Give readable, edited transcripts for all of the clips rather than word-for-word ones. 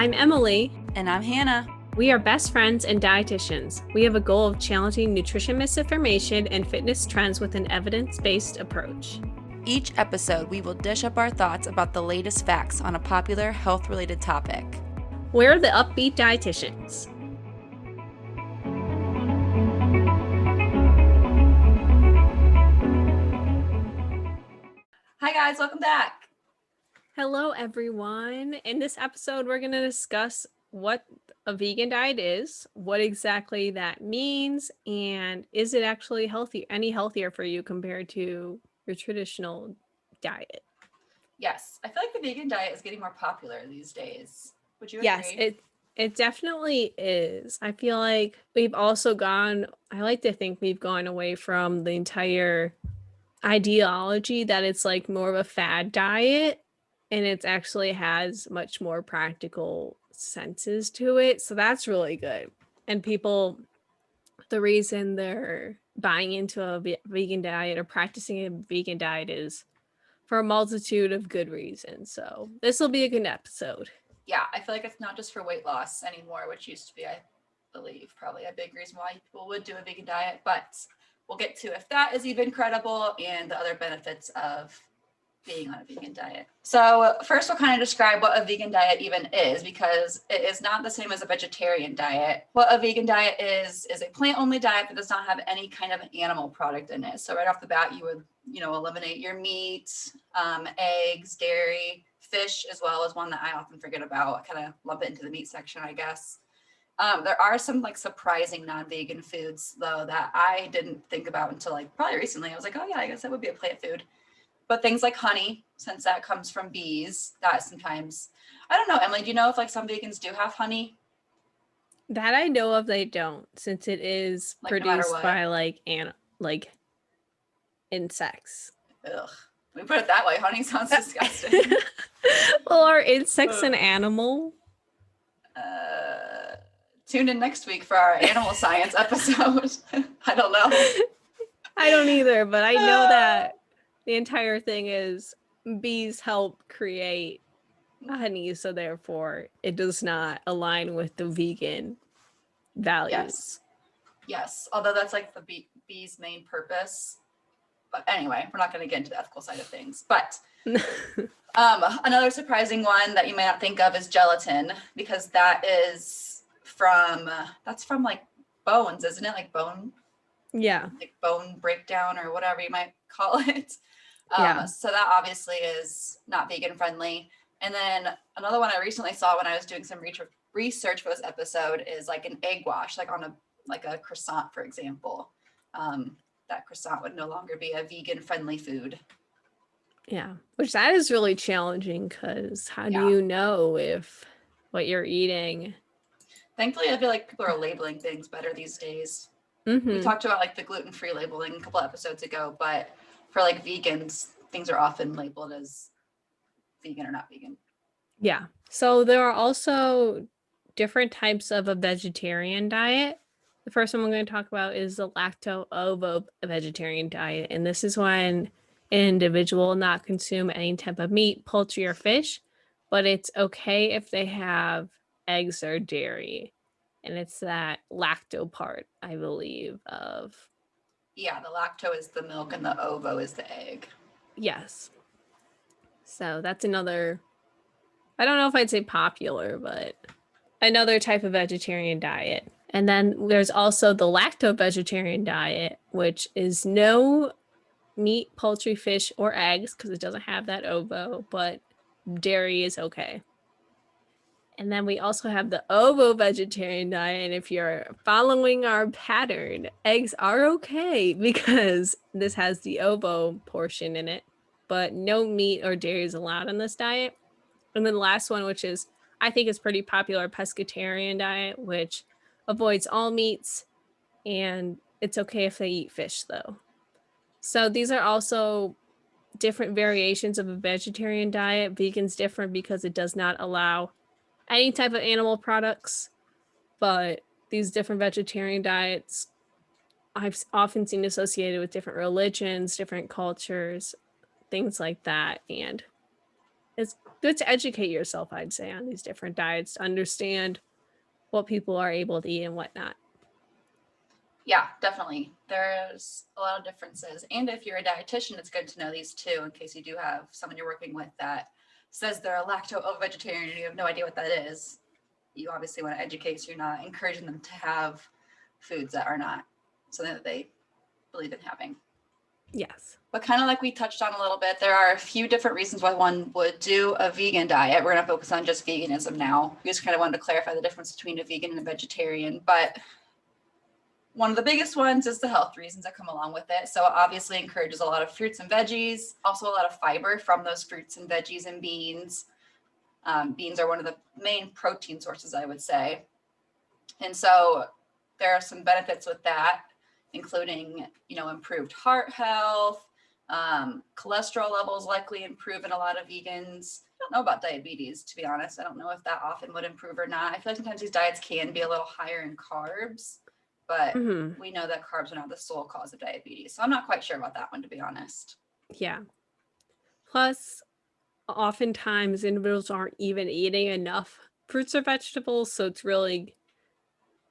I'm Emily. And I'm Hannah. We are best friends and dietitians. We have a goal of challenging nutrition misinformation and fitness trends with an evidence-based approach. Each episode, we will dish up our thoughts about the latest facts on a popular health-related topic. We're the Up-Beet Dietitians. Hi guys, welcome back. Hello everyone. In this episode, we're going to discuss what a vegan diet is, what exactly that means, and is it actually any healthier for you compared to your traditional diet? Yes, I feel like the vegan diet is getting more popular these days. Would you agree? Yes, it definitely is. I feel like we've also I like to think we've gone away from the entire ideology that it's like more of a fad diet, and it actually has much more practical senses to it. So that's really good. And the reason they're buying into a vegan diet or practicing a vegan diet is for a multitude of good reasons. So this will be a good episode. Yeah, I feel like it's not just for weight loss anymore, which used to be, I believe, probably a big reason why people would do a vegan diet, but we'll get to if that is even credible and the other benefits of being on a vegan diet. So first we'll kind of describe what a vegan diet even is, because it is not the same as a vegetarian diet. What a vegan diet is a plant-only diet that does not have any kind of animal product in it. So right off the bat, you would, eliminate your meat, eggs, dairy, fish, as well as one that I often forget about. I kind of lump it into the meat section, I guess. There are some surprising non-vegan foods though that I didn't think about until probably recently. I was like, oh yeah, I guess that would be a plant food. But things like honey, since that comes from bees, that sometimes, I don't know, Emily, do you know if some vegans do have honey? That I know of, they don't, since it is produced by insects. Ugh. We put it that way. Honey sounds disgusting. Well, are insects an animal? Tune in next week for our animal science episode. I don't know. I don't either, but I know that the entire thing is bees help create honey, so therefore it does not align with the vegan values. Yes. Although that's the bee's main purpose. But anyway, we're not going to get into the ethical side of things. But another surprising one that you may not think of is gelatin, because that's from bones, isn't it? Bone. Yeah. Bone breakdown or whatever you might call it. Yeah. So that obviously is not vegan friendly. And then another one I recently saw when I was doing some research for this episode is an egg wash, on a croissant, for example. That croissant would no longer be a vegan friendly food. Yeah, which that is really challenging, because how do you know if what you're eating? Thankfully, I feel like people are labeling things better these days. Mm-hmm. We talked about the gluten-free labeling a couple episodes ago, but for vegans, things are often labeled as vegan or not vegan. Yeah. So there are also different types of a vegetarian diet. The first one we're going to talk about is the lacto-ovo vegetarian diet. And this is when an individual will not consume any type of meat, poultry, or fish, but it's okay if they have eggs or dairy. And it's that lacto part, I believe, of. Yeah, the lacto is the milk and the ovo is the egg. Yes. So that's another, I don't know if I'd say popular, but another type of vegetarian diet. And then there's also the lacto-vegetarian diet, which is no meat, poultry, fish, or eggs, because it doesn't have that ovo, but dairy is okay. And then we also have the ovo-vegetarian diet. And if you're following our pattern, eggs are okay because this has the ovo portion in it, but no meat or dairy is allowed in this diet. And then the last one, which is, I think is pretty popular, pescatarian diet, which avoids all meats, and it's okay if they eat fish though. So these are also different variations of a vegetarian diet. Vegan's different because it does not allow any type of animal products, but these different vegetarian diets I've often seen associated with different religions, different cultures, things like that. And it's good to educate yourself, I'd say, on these different diets to understand what people are able to eat and whatnot. Yeah, definitely. There's a lot of differences. And if you're a dietitian, it's good to know these too, in case you do have someone you're working with that says they're a lacto-ovo-vegetarian and you have no idea what that is. You obviously want to educate, so you're not encouraging them to have foods that are not something that they believe in having. Yes. But kind of like we touched on a little bit, there are a few different reasons why one would do a vegan diet. We're going to focus on just veganism now. We just kind of wanted to clarify the difference between a vegan and a vegetarian. But one of the biggest ones is the health reasons that come along with it. So it obviously encourages a lot of fruits and veggies, also a lot of fiber from those fruits and veggies and beans. Beans are one of the main protein sources, I would say. And so there are some benefits with that, including, improved heart health, cholesterol levels likely improve in a lot of vegans. I don't know about diabetes, to be honest. I don't know if that often would improve or not. I feel like sometimes these diets can be a little higher in carbs, but we know that carbs are not the sole cause of diabetes. So I'm not quite sure about that one, to be honest. Yeah. Plus, oftentimes individuals aren't even eating enough fruits or vegetables. So it's really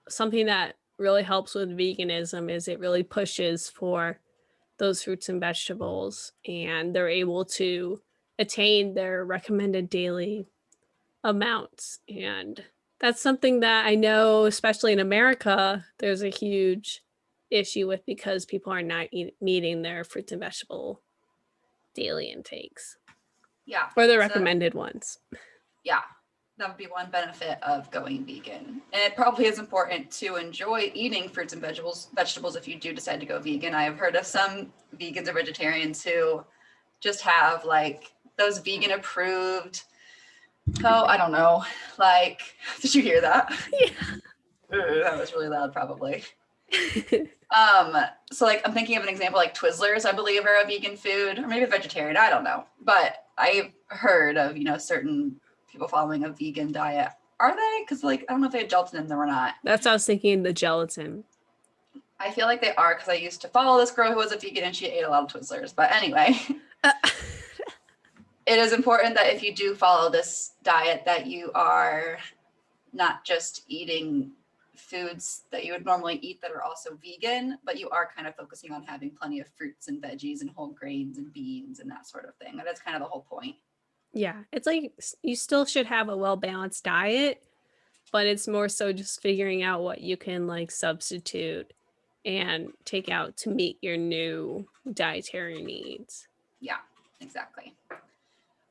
something that really helps with veganism is it really pushes for those fruits and vegetables, and they're able to attain their recommended daily amounts. And that's something that I know, especially in America, there's a huge issue with because people are not meeting their fruits and vegetable daily intakes. Yeah. Or the recommended ones. Yeah. That would be one benefit of going vegan. And it probably is important to enjoy eating fruits and vegetables if you do decide to go vegan. I have heard of some vegans or vegetarians who just have like those vegan approved, I don't know, like, did you hear that? Yeah. That was really loud, probably. So like I'm thinking of an example like Twizzlers, I believe, are a vegan food, or maybe a vegetarian, I don't know. But I've heard of, certain people following a vegan diet. Are they? Because like I don't know if they had gelatin in them or not. That's what I was thinking, the gelatin. I feel like they are, because I used to follow this girl who was a vegan and she ate a lot of Twizzlers. But anyway, it is important that if you do follow this diet that you are not just eating foods that you would normally eat that are also vegan, but you are kind of focusing on having plenty of fruits and veggies and whole grains and beans and that sort of thing. That's kind of the whole point. Yeah, it's like you still should have a well-balanced diet, but it's more so just figuring out what you can like substitute and take out to meet your new dietary needs. Yeah, exactly.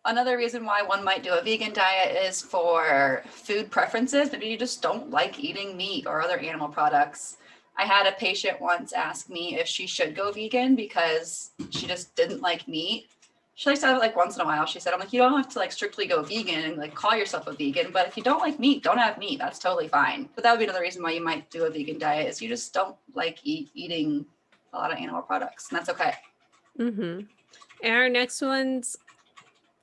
Another reason why one might do a vegan diet is for food preferences. Maybe you just don't like eating meat or other animal products. I had a patient once ask me if she should go vegan because she just didn't like meat. She likes to have it like once in a while. She said, I'm like, you don't have to like strictly go vegan and like call yourself a vegan, but if you don't like meat, don't have meat. That's totally fine. But that would be another reason why you might do a vegan diet is you just don't like eating a lot of animal products, and that's okay. And our next one's,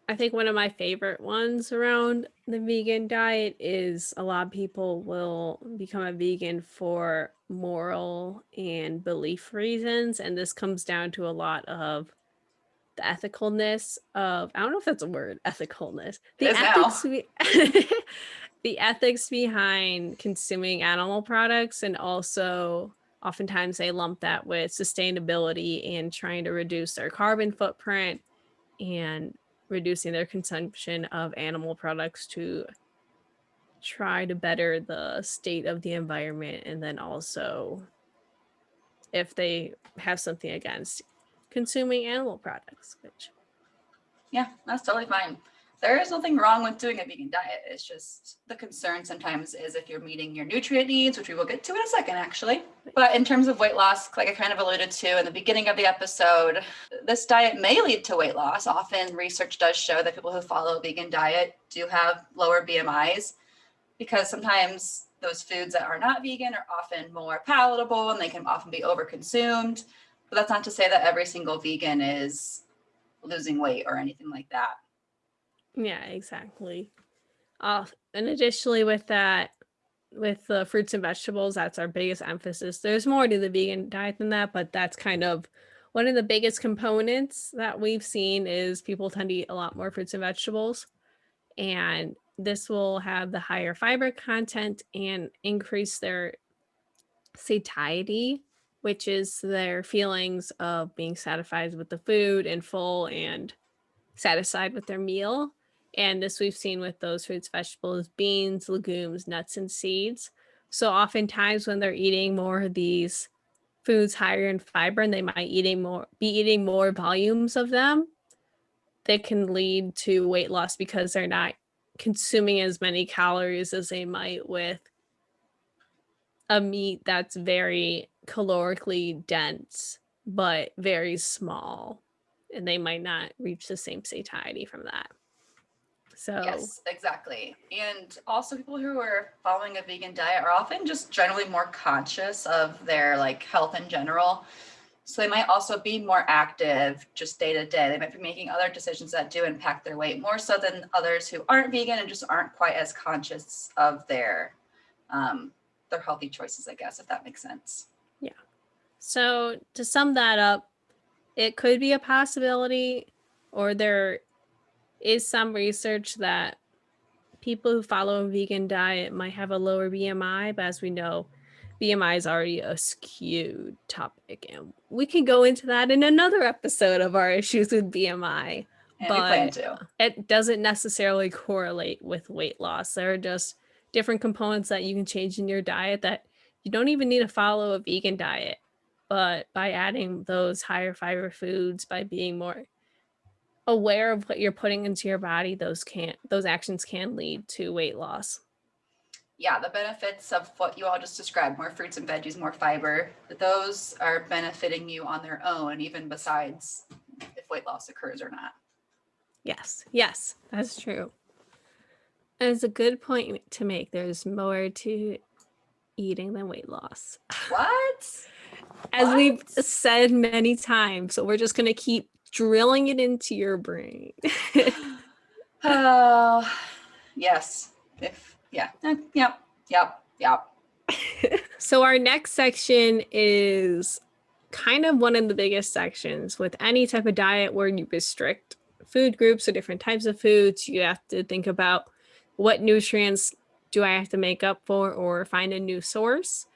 I think one of my favorite ones around the vegan diet is a lot of people will become a vegan for moral and belief reasons. And this comes down to a lot of the ethicalness of, I don't know if that's a word, ethicalness. The the ethics behind consuming animal products, and also oftentimes they lump that with sustainability and trying to reduce their carbon footprint and reducing their consumption of animal products to try to better the state of the environment. And then also if they have something against consuming animal products, which yeah, that's totally fine. There is nothing wrong with doing a vegan diet. It's just the concern sometimes is if you're meeting your nutrient needs, which we will get to in a second, actually. But in terms of weight loss, like I kind of alluded to in the beginning of the episode, this diet may lead to weight loss. Often research does show that people who follow a vegan diet do have lower BMIs because sometimes those foods that are not vegan are often more palatable and they can often be overconsumed. But that's not to say that every single vegan is losing weight or anything like that. Yeah, exactly. And additionally with that, with the fruits and vegetables, that's our biggest emphasis. There's more to the vegan diet than that, but that's kind of one of the biggest components that we've seen is people tend to eat a lot more fruits and vegetables. And this will have the higher fiber content and increase their satiety, which is their feelings of being satisfied with the food and full and satisfied with their meal. And this we've seen with those fruits, vegetables, beans, legumes, nuts, and seeds. So oftentimes when they're eating more of these foods higher in fiber and they might be eating more volumes of them, they can lead to weight loss because they're not consuming as many calories as they might with a meat that's very calorically dense but very small, and they might not reach the same satiety from that. So Yes, exactly. And also people who are following a vegan diet are often just generally more conscious of their like health in general. So they might also be more active just day to day. They might be making other decisions that do impact their weight more so than others who aren't vegan and just aren't quite as conscious of their healthy choices, I guess, if that makes sense. yeah. So to sum that up, it could be a possibility, or there is some research that people who follow a vegan diet might have a lower BMI, but as we know, BMI is already a skewed topic, and we can go into that in another episode of our issues with BMI. And we plan But to. it doesn't necessarily correlate with weight loss. There are just different components that you can change in your diet that you don't even need to follow a vegan diet. But by adding those higher fiber foods, by being more aware of what you're putting into your body, those actions can lead to weight loss. Yeah, the benefits of what you all just described, more fruits and veggies, more fiber, those are benefiting you on their own, even besides if weight loss occurs or not. Yes, that's true. And it's a good point to make. There's more to eating than weight loss. What? As we've said many times, so we're just going to keep drilling it into your brain. Oh, yes. Yep. So our next section is kind of one of the biggest sections with any type of diet where you restrict food groups or different types of foods. You have to think about what nutrients do I have to make up for or find a new source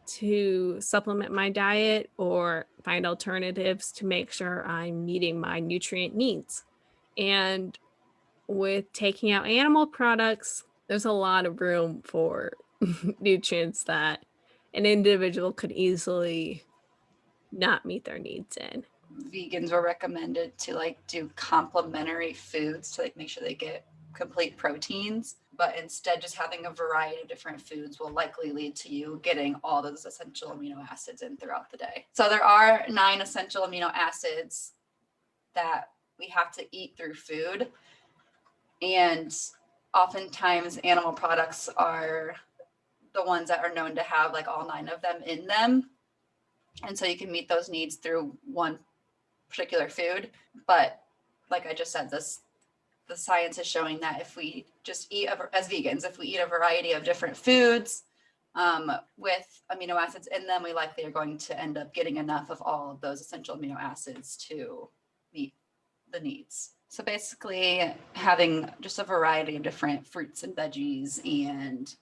to supplement my diet or find alternatives to make sure I'm meeting my nutrient needs. And with taking out animal products, there's a lot of room for nutrients that an individual could easily not meet their needs in. Vegans were recommended to like do complementary foods to like make sure they get complete proteins, but instead just having a variety of different foods will likely lead to you getting all those essential amino acids in throughout the day. So there are 9 essential amino acids that we have to eat through food, and oftentimes animal products are the ones that are known to have like all 9 of them in them, and so you can meet those needs through one particular food. But like I just said, the science is showing that if we just eat, as vegans, if we eat a variety of different foods with amino acids in them, we likely are going to end up getting enough of all of those essential amino acids to meet the needs. So basically having just a variety of different fruits and veggies and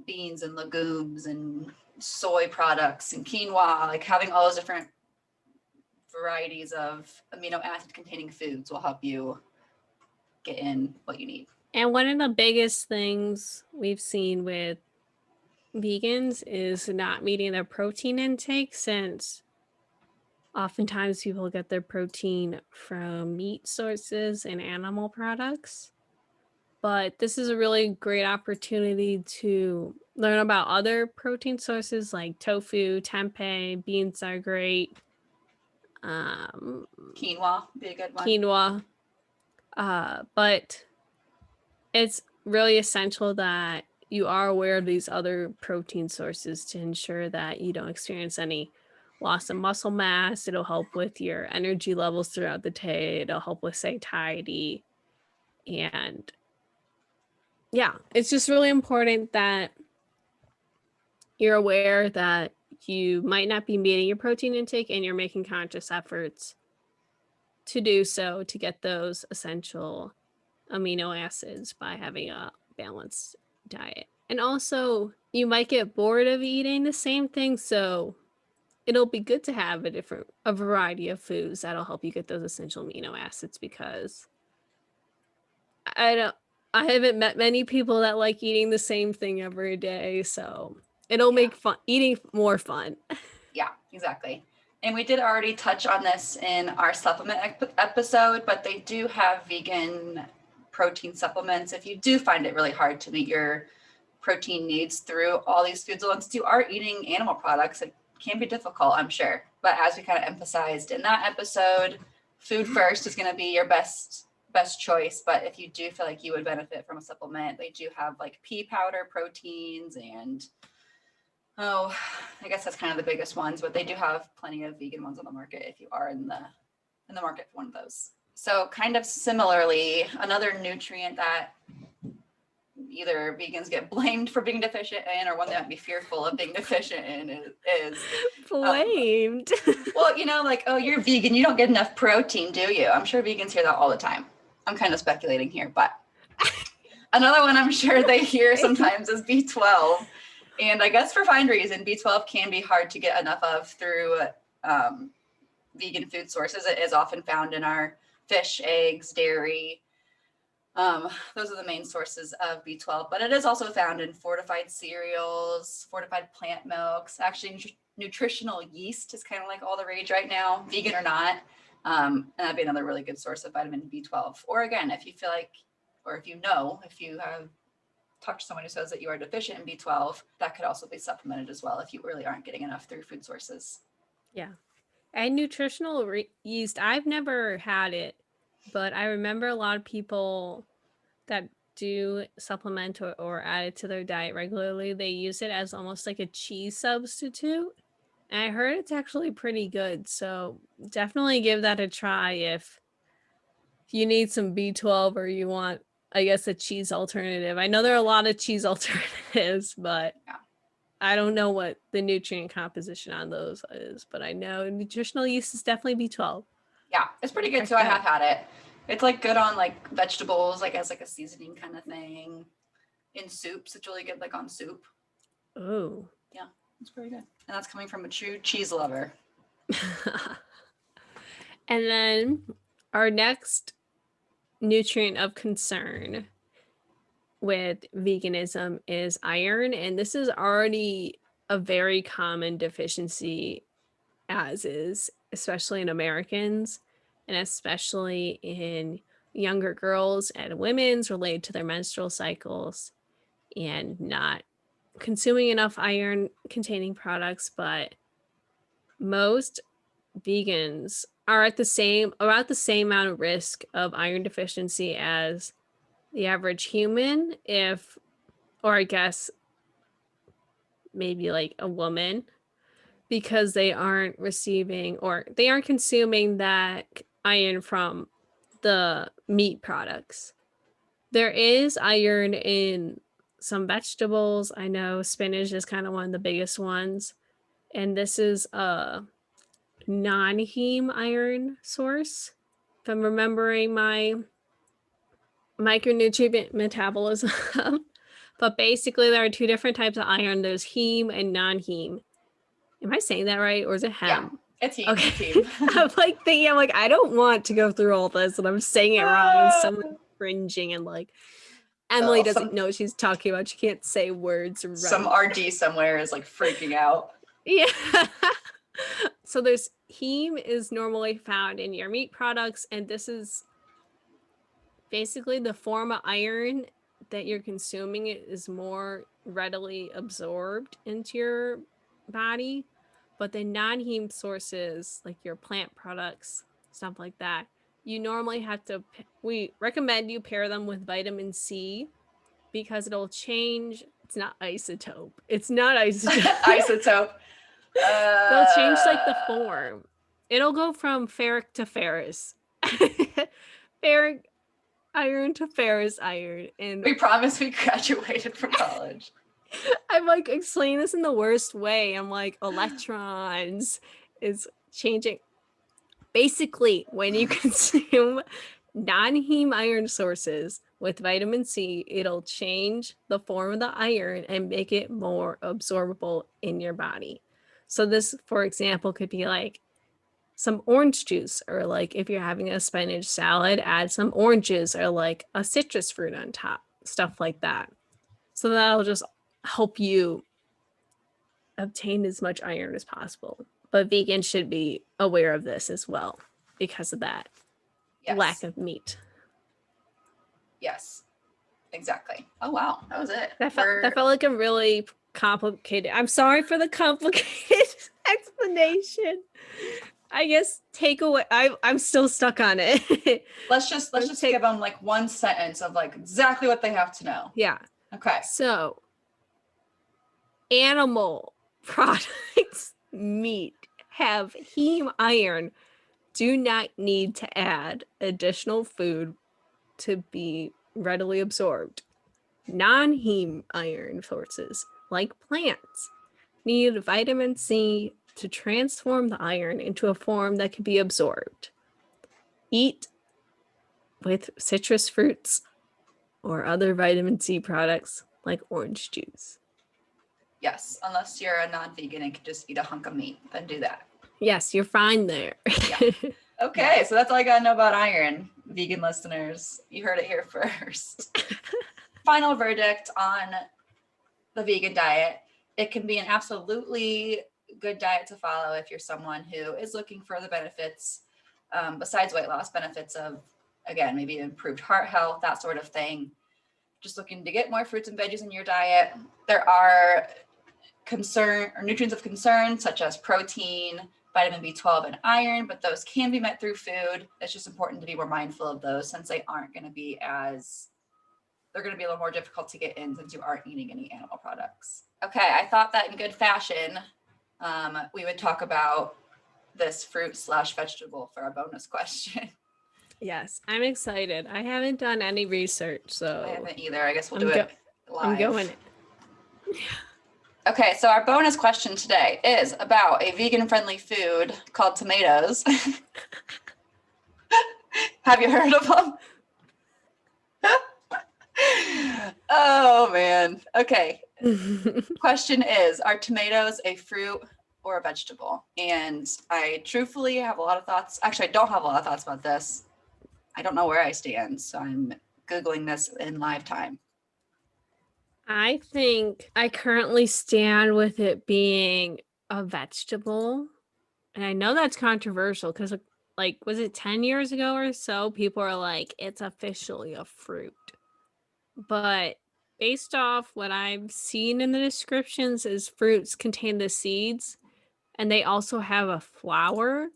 beans and legumes and soy products and quinoa, like having all those different varieties of amino acid containing foods will help you get in what you need. And one of the biggest things we've seen with vegans is not meeting their protein intake, since oftentimes people get their protein from meat sources and animal products. But this is a really great opportunity to learn about other protein sources like tofu, tempeh, beans are great. Quinoa would be a good one. Quinoa. But it's really essential that you are aware of these other protein sources to ensure that you don't experience any loss of muscle mass. It'll help with your energy levels throughout the day. It'll help with satiety. And yeah, it's just really important that you're aware that you might not be meeting your protein intake and you're making conscious efforts to do so to get those essential amino acids by having a balanced diet. And also, you might get bored of eating the same thing, so it'll be good to have a variety of foods that'll help you get those essential amino acids, because I don't I haven't met many people that like eating the same thing every day, so it'll Yeah. make eating more fun. Yeah, exactly. And we did already touch on this in our supplement episode, but they do have vegan protein supplements. If you do find it really hard to meet your protein needs through all these foods, once you are eating animal products, it can be difficult, I'm sure. But as we kind of emphasized in that episode, food first is going to be your best choice. But if you do feel like you would benefit from a supplement, they do have like pea powder proteins and I guess that's kind of the biggest ones, but they do have plenty of vegan ones on the market if you are in the market for one of those. So kind of similarly, another nutrient that either vegans get blamed for being deficient in, or one they might be fearful of being deficient in, is Blamed. well, like, oh, you're vegan, you don't get enough protein, do you? I'm sure vegans hear that all the time. I'm kind of speculating here, but another one I'm sure they hear sometimes is B12. And I guess for fine reason, B12 can be hard to get enough of through vegan food sources. It is often found in our fish, eggs, dairy. Those are the main sources of B12, but it is also found in fortified cereals, fortified plant milks. Actually, nutritional yeast is kind of like all the rage right now, vegan or not. And that'd be another really good source of vitamin B12. Or again, if you feel like, or if you have talked to someone who says that you are deficient in B12, that could also be supplemented as well if you really aren't getting enough through food sources. Yeah. And nutritional yeast, I've never had it, but I remember a lot of people that do supplement or add it to their diet regularly, they use it as almost like a cheese substitute. And I heard it's actually pretty good. So definitely give that a try if you need some B12 or you want, I guess, a cheese alternative. I know there are a lot of cheese alternatives, but Yeah. I don't know what the nutrient composition on those is, but I know nutritional yeast is definitely B12. Yeah, it's pretty good too. I have had it. It's like good on like vegetables, like as like a seasoning kind of thing. In soups, it's really good like on soup. Oh. Yeah, it's pretty good. And that's coming from a true cheese lover. And then our next nutrient of concern with veganism is iron. And this is already a very common deficiency, as is, especially in Americans, and especially in younger girls and women's related to their menstrual cycles and not consuming enough iron containing products. But most vegans are at about the same amount of risk of iron deficiency as the average human, or I guess maybe like a woman, because they aren't consuming that iron from the meat products. There is iron in some vegetables. I know spinach is kind of one of the biggest ones. And this is a non-heme iron source, if I'm remembering my micronutrient metabolism. But basically, there are two different types of iron. There's heme and non-heme. Am I saying that right, or is it hem? Yeah, it's heme. Okay. It's heme. I'm like thinking, I don't want to go through all this, and I'm saying it wrong, and someone's cringing, and like Emily doesn't know what she's talking about. She can't say words right. Some RD somewhere is like freaking out. Yeah. So there's heme is normally found in your meat products, and this is basically the form of iron that you're consuming. It is more readily absorbed into your body. But the non-heme sources, like your plant products, stuff like that, you normally we recommend you pair them with vitamin C, because it'll change. It's not isotope. Isotope. They'll change like the form. It'll go from ferric to ferrous. Ferric iron to ferrous iron. And we promise we graduated from college. I'm like explaining this in the worst way. I'm like, electrons is changing. Basically, when you consume non-heme iron sources with vitamin C, it'll change the form of the iron and make it more absorbable in your body. So this, for example, could be like some orange juice, or like if you're having a spinach salad, add some oranges or like a citrus fruit on top, stuff like that. So that'll just help you obtain as much iron as possible. But vegans should be aware of this as well because of that Yes. lack of meat. Yes, exactly. Oh, wow. That was it. That felt like a really complicated. I'm sorry for the complicated explanation. I guess takeaway. I'm still stuck on it. Let's just give them like one sentence of like exactly what they have to know. Yeah. Okay. So, animal products, meat, have heme iron. Do not need to add additional food to be readily absorbed. Non-heme iron sources, like plants, need vitamin C to transform the iron into a form that can be absorbed. Eat with citrus fruits or other vitamin C products like orange juice. Yes, unless you're a non-vegan and can just eat a hunk of meat, then do that. Yes, you're fine there. Yeah. Okay, so that's all I gotta know about iron, vegan listeners. You heard it here first. Final verdict on the vegan diet. It can be an absolutely good diet to follow if you're someone who is looking for the benefits, besides weight loss, benefits of, again, maybe improved heart health, that sort of thing. Just looking to get more fruits and veggies in your diet. There are nutrients of concern, such as protein, vitamin B12, and iron, but those can be met through food. It's just important to be more mindful of those since they aren't going to be they're going to be a little more difficult to get in since you aren't eating any animal products. Okay, I thought that in good fashion, we would talk about this fruit/vegetable for our bonus question. Yes, I'm excited. I haven't done any research, so I haven't either. I guess we'll do it live. I'm going. Okay, so our bonus question today is about a vegan-friendly food called tomatoes. Have you heard of them? Oh, man. Okay. Question is, are tomatoes a fruit or a vegetable? And I truthfully have a lot of thoughts. Actually, I don't have a lot of thoughts about this. I don't know where I stand, so I'm Googling this in live time. I think I currently stand with it being a vegetable. And I know that's controversial because, like, was it 10 years ago or so? People are like, it's officially a fruit. But based off what I've seen in the descriptions, is fruits contain the seeds and they also have a flower,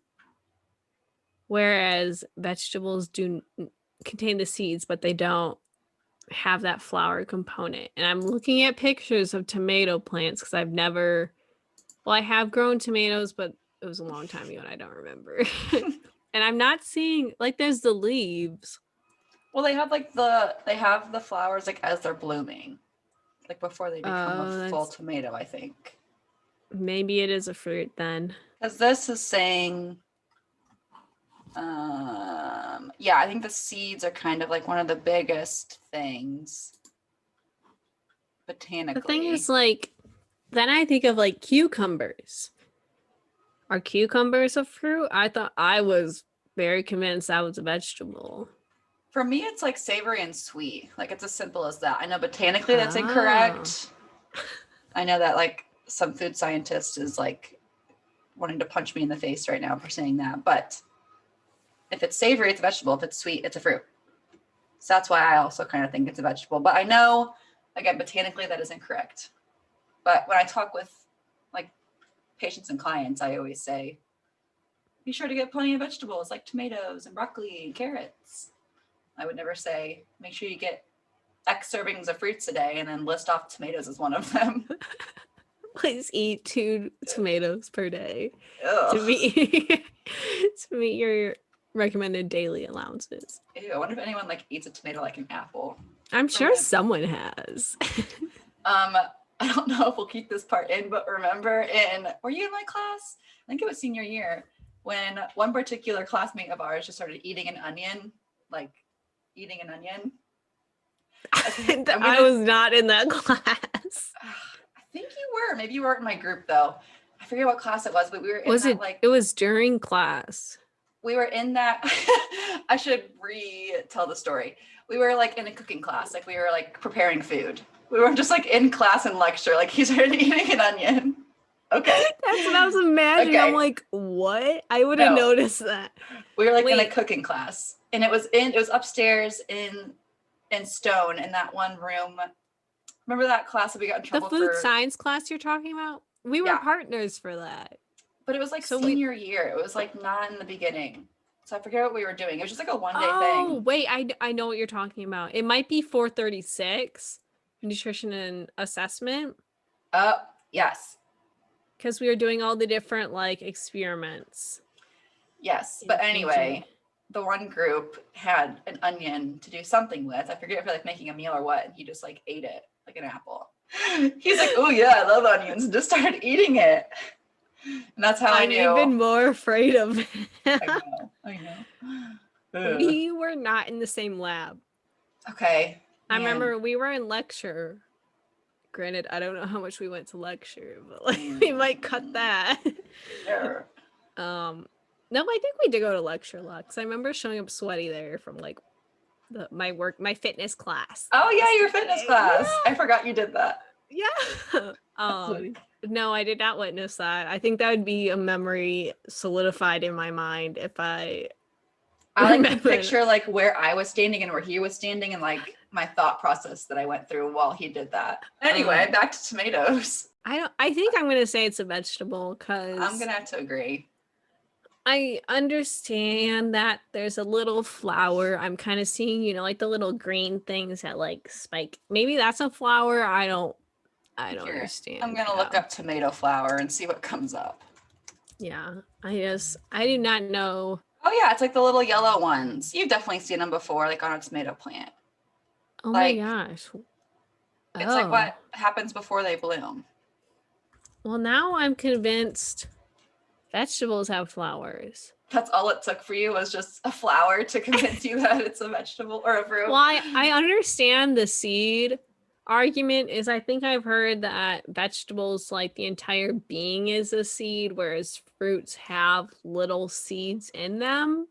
whereas vegetables do contain the seeds, but they don't have that flower component. And I'm looking at pictures of tomato plants because I have grown tomatoes, but it was a long time ago and I don't remember. And I'm not seeing, like, there's the leaves. Well, they have the flowers like as they're blooming, like before they become a full tomato, I think. Maybe it is a fruit then. Because this is saying, yeah, I think the seeds are kind of like one of the biggest things botanically. The thing is, like, then I think of like cucumbers. Are cucumbers a fruit? I was very convinced that was a vegetable. For me, it's like savory and sweet. Like, it's as simple as that. I know botanically that's incorrect. I know that like some food scientist is like wanting to punch me in the face right now for saying that. But if it's savory, it's a vegetable. If it's sweet, it's a fruit. So that's why I also kind of think it's a vegetable. But I know, again, botanically that is incorrect. But when I talk with like patients and clients, I always say, be sure to get plenty of vegetables like tomatoes and broccoli and carrots. I would never say, make sure you get X servings of fruits a day and then list off tomatoes as one of them. Please eat 2 tomatoes per day Ugh. to meet your recommended daily allowances. Ew, I wonder if anyone like eats a tomato like an apple. I'm sure someone has. I don't know if we'll keep this part in, but remember were you in my class? I think it was senior year when one particular classmate of ours just started eating an onion like eating an onion. I was not in that class. I think you were. Maybe you weren't in my group though. I forget what class it was, but we were in It was during class. We were in that. I should retell the story. We were like in a cooking class, like we were like preparing food. We weren't just like in class and lecture, like he started eating an onion. Okay. That's what I was imagining. Okay. I'm like, what? I would have noticed that. We were like in a cooking class, and it was upstairs in Stone in that one room. Remember that class that we got in trouble for? The food science class you're talking about? We were partners for that. But it was like senior year. It was like not in the beginning. So I forget what we were doing. It was just like a one-day thing. Oh, wait, I know what you're talking about. It might be 436, nutrition and assessment. Yes. Because we were doing all the different like experiments. Yes, but anyway, the one group had an onion to do something with. I forget if like making a meal or what. And he just like ate it like an apple. He's like, oh yeah, I love onions, and just started eating it. And that's how I knew. I'm even more afraid of it. I know. We were not in the same lab. Okay. I remember we were in lecture. Granted, I don't know how much we went to lecture, but like we might cut that. Sure. No, I think we did go to lecture Lux. I remember showing up sweaty there from like my fitness class. Oh yeah, your fitness class. Yeah. I forgot you did that. Yeah. No, I did not witness that. I think that would be a memory solidified in my mind if I like to picture like where I was standing and where he was standing and like my thought process that I went through while he did that. Anyway, back to tomatoes. I think I'm gonna say it's a vegetable because I'm gonna have to agree. I understand that there's a little flower. I'm kind of seeing, like the little green things that like spike. Maybe that's a flower. I don't understand. I'm gonna look up tomato flower and see what comes up. Yeah, I do not know. Oh yeah, it's like the little yellow ones. You've definitely seen them before, like on a tomato plant. Oh like, my gosh. It's like what happens before they bloom. Well, now I'm convinced vegetables have flowers. That's all it took for you was just a flower to convince you that it's a vegetable or a fruit. Well, I understand the seed argument is I think I've heard that vegetables, like the entire being is a seed, whereas fruits have little seeds in them.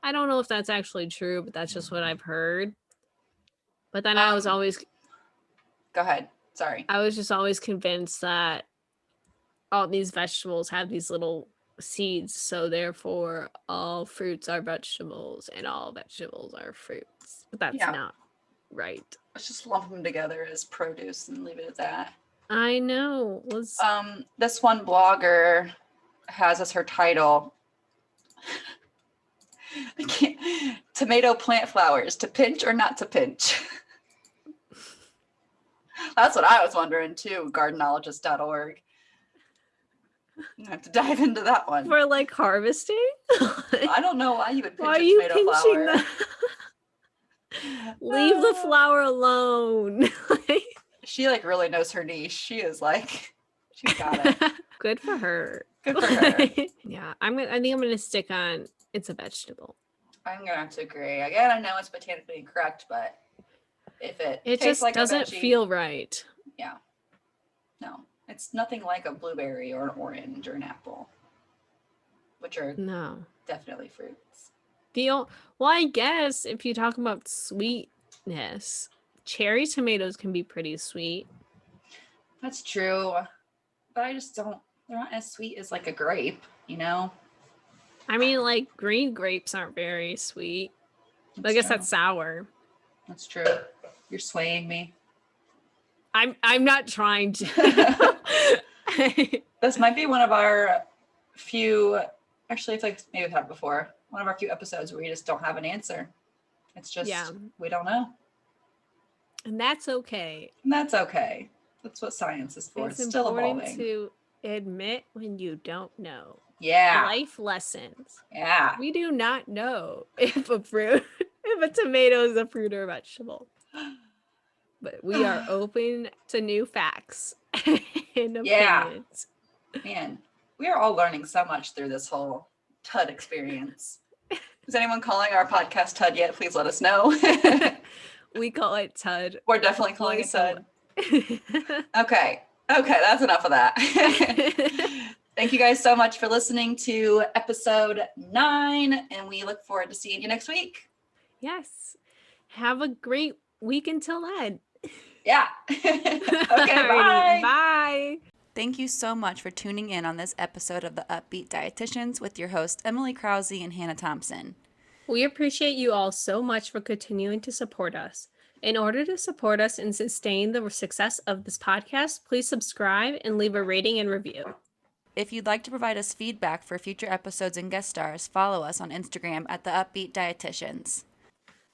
I don't know if that's actually true, but that's just what I've heard. But then I was always... Go ahead. Sorry. I was just always convinced that all these vegetables have these little seeds, so therefore all fruits are vegetables and all vegetables are fruits. But that's not right. Let's just lump them together as produce and leave it at that. I know. This one blogger has as her title tomato plant flowers, to pinch or not to pinch. That's what I was wondering too, gardenologist.org. I have to dive into that one. For like harvesting? I don't know why you would pinch a tomato flower. Leave the flower alone. She like really knows her niche. She is like, she's got it. Good for her. Good for her. Yeah, I think I'm gonna stick on it's a vegetable. I'm gonna have to agree. Again, I know it's botanically incorrect, but if it tastes just like doesn't feel right. Yeah. No. It's nothing like a blueberry or an orange or an apple, which are definitely fruits. Well, I guess if you talk about sweetness, cherry tomatoes can be pretty sweet. That's true, but I just don't. They're not as sweet as like a grape, I mean, like green grapes aren't very sweet. But I guess that's sour. That's true. You're swaying me. I'm not trying to. This might be one of our few, actually, I feel like maybe we've had it before, one of our few episodes where we just don't have an answer. It's just, we don't know. And that's okay. That's okay. That's what science is for. It's still evolving. It's important to admit when you don't know. Yeah. Life lessons. Yeah. We do not know if a tomato is a fruit or a vegetable. But we are open to new facts and opinions. Yeah. Man, we are all learning so much through this whole TUD experience. Is anyone calling our podcast TUD yet? Please let us know. We call it TUD. We're definitely calling it Hopefully TUD. Okay, that's enough of that. Thank you guys so much for listening to episode 9, and we look forward to seeing you next week. Yes. Have a great week until then. Yeah. Okay, bye. Bye. Thank you so much for tuning in on this episode of the Up-Beet Dietitians with your hosts, Emily Krause and Hannah Thompson. We appreciate you all so much for continuing to support us. In order to support us and sustain the success of this podcast, please subscribe and leave a rating and review. If you'd like to provide us feedback for future episodes and guest stars, follow us on Instagram at the Up-Beet Dietitians.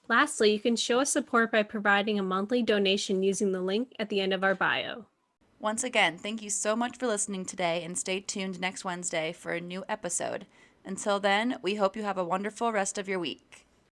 Lastly, you can show us support by providing a monthly donation using the link at the end of our bio. Once again, thank you so much for listening today, and stay tuned next Wednesday for a new episode. Until then, we hope you have a wonderful rest of your week.